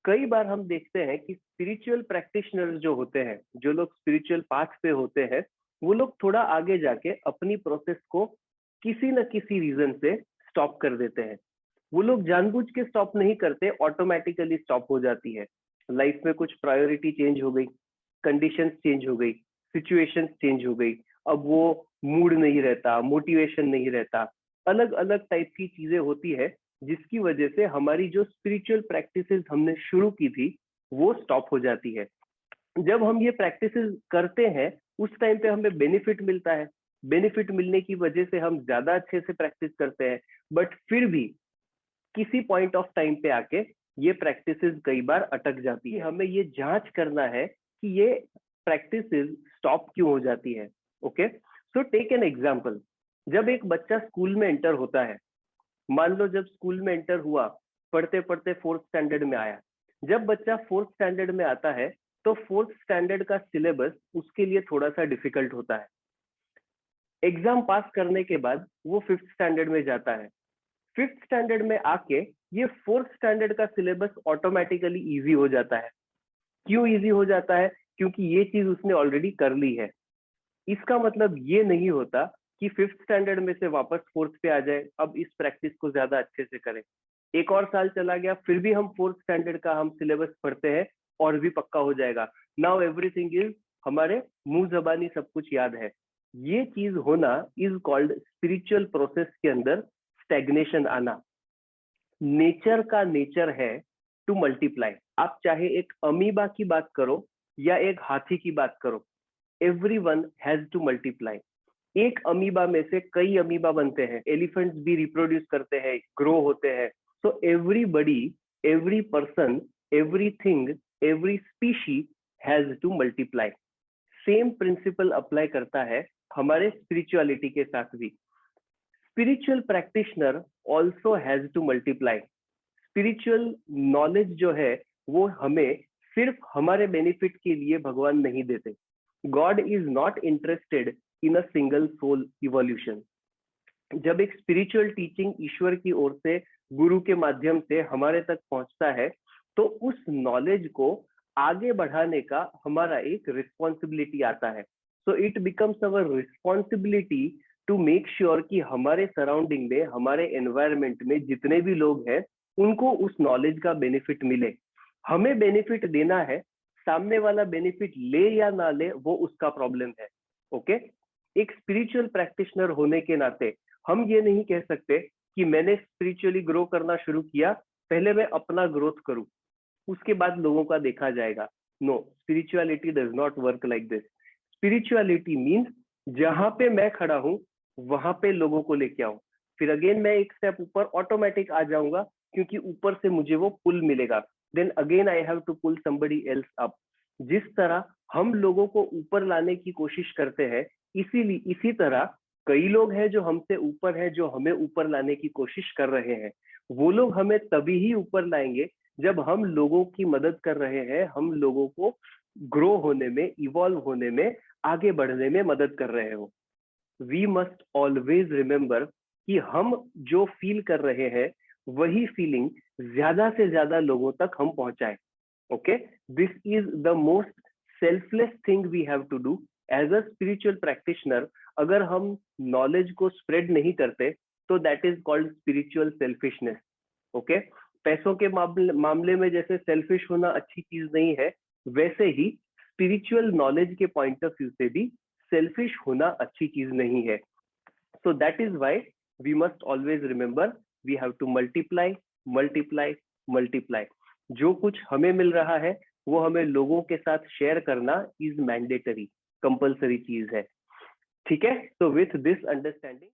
कई बार हम देखते हैं कि स्पिरिचुअल प्रैक्टिशनर्स जो होते हैं, जो लोग स्पिरिचुअल पाथ पे होते हैं, वो लोग थोड़ा आगे जाके अपनी प्रोसेस को किसी न किसी रीजन से स्टॉप कर देते हैं। वो लोग जानबूझ के स्टॉप नहीं करते, ऑटोमेटिकली स्टॉप हो जाती है। लाइफ में कुछ प्रायोरिटी चेंज हो गई, कंडीशंस चेंज हो गई, सिचुएशंस चेंज हो गई। अब वो मूड नहीं रहता, मोटिवेशन नहीं रहता, अलग अलग टाइप की चीजें होती है, जिसकी वजह से हमारी जो स्पिरिचुअल प्रैक्टिसेस हमने शुरू की थी वो स्टॉप हो जाती है। जब हम ये प्रैक्टिसेस करते हैं उस टाइम पे हमें बेनिफिट मिलता है। बेनिफिट मिलने की वजह से हम ज्यादा अच्छे से प्रैक्टिस करते हैं, बट फिर भी किसी पॉइंट ऑफ टाइम पे आके ये प्रैक्टिसेस कई बार अटक जाती है। हमें ये जांच करना है कि ये प्रैक्टिसेस स्टॉप क्यों हो जाती है। Okay, so take an example. जब एक बच्चा स्कूल में एंटर होता है, मान लो जब स्कूल में एंटर हुआ, पढ़ते पढ़ते फोर्थ स्टैंडर्ड में आया। जब बच्चा फोर्थ स्टैंडर्ड में आता है तो फोर्थ स्टैंडर्ड का सिलेबस उसके लिए थोड़ा सा डिफिकल्ट होता है। एग्जाम पास करने के बाद वो फिफ्थ स्टैंडर्ड में जाता है। फिफ्थ स्टैंडर्ड में आके ये फोर्थ स्टैंडर्ड का सिलेबस ऑटोमेटिकली इजी हो जाता है। क्यों इजी हो जाता है? क्योंकि ये चीज उसने ऑलरेडी कर ली है। इसका मतलब ये नहीं होता कि फिफ्थ स्टैंडर्ड में से वापस फोर्थ पे आ जाए, अब इस प्रैक्टिस को ज्यादा अच्छे से करें। एक और साल चला गया, फिर भी हम फोर्थ स्टैंडर्ड का हम सिलेबस पढ़ते हैं और भी पक्का हो जाएगा। नाउ एवरीथिंग इज, हमारे मुंह जबानी सब कुछ याद है। ये चीज होना इज कॉल्ड स्पिरिचुअल प्रोसेस के अंदर स्टेग्नेशन आना। नेचर का नेचर है टू मल्टीप्लाई। आप चाहे एक अमीबा की बात करो या एक हाथी की बात करो, एवरीवन हैज टू मल्टीप्लाई। एक अमीबा में से कई अमीबा बनते हैं, एलिफेंट्स भी रिप्रोड्यूस करते हैं, ग्रो होते हैं। So everybody, every person, everything, every species has to multiply. Same principle apply करता है हमारे स्पिरिचुअलिटी के साथ भी। Spiritual practitioner also has to multiply. Spiritual knowledge जो है वो हमें सिर्फ हमारे बेनिफिट के लिए भगवान नहीं देते। God is not interested in a single soul evolution. जब एक स्पिरिचुअल टीचिंग ईश्वर की ओर से, गुरु के माध्यम से हमारे तक पहुंचता है, तो उस नॉलेज को आगे बढ़ाने का हमारा एक रिस्पॉन्सिबिलिटी आता है। So it becomes our responsibility to make sure कि हमारे सराउंडिंग में, हमारे एनवायरमेंट में जितने भी लोग हैं, उनको उस नॉलेज का बेनिफिट मिले। हमें बेनिफिट देना है, सामने वाला बेनिफिट ले या ना ले वो उसका प्रॉब्लम है। ओके, एक स्पिरिचुअल प्रैक्टिशनर होने के नाते हम ये नहीं कह सकते कि मैंने स्पिरिचुअली ग्रो करना शुरू किया, पहले मैं अपना ग्रोथ करूं, उसके बाद लोगों का देखा जाएगा। No, spirituality does not work like this. Spirituality means जहां पे मैं खड़ा हूं वहां पे लोगों को लेके आऊं। फिर अगेन मैं एक स्टेप ऊपर ऑटोमेटिक आ जाऊंगा, क्योंकि ऊपर से मुझे वो पुल मिलेगा। Then again I have to pull somebody else up. जिस तरह हम लोगों को ऊपर लाने की कोशिश करते हैं, इसीलिए इसी तरह कई लोग हैं जो हमसे ऊपर हैं, जो हमें ऊपर लाने की कोशिश कर रहे हैं। वो लोग हमें तभी ही ऊपर लाएंगे जब हम लोगों की मदद कर रहे हैं, हम लोगों को ग्रो होने में, इवॉल्व होने में, आगे बढ़ने में मदद कर रहे हो। वी मस्ट ऑलवेज रिमेंबर कि हम जो फील कर रहे हैं वही फीलिंग ज्यादा से ज्यादा लोगों तक हम पहुंचाएं। Okay, this is the most selfless thing we have to do as a spiritual practitioner. अगर हम नॉलेज को स्प्रेड नहीं करते तो that is called spiritual selfishness. Okay, पैसों के मामले में जैसे सेल्फिश होना अच्छी चीज नहीं है, वैसे ही स्पिरिचुअल नॉलेज के पॉइंट ऑफ व्यू से भी सेल्फिश होना अच्छी चीज नहीं है। So that is why we must always remember, we have to multiply, multiply, multiply. जो कुछ हमें मिल रहा है वो हमें लोगों के साथ शेयर करना इज मैंडेटरी, कंपल्सरी चीज है। ठीक है, तो विथ दिस अंडरस्टैंडिंग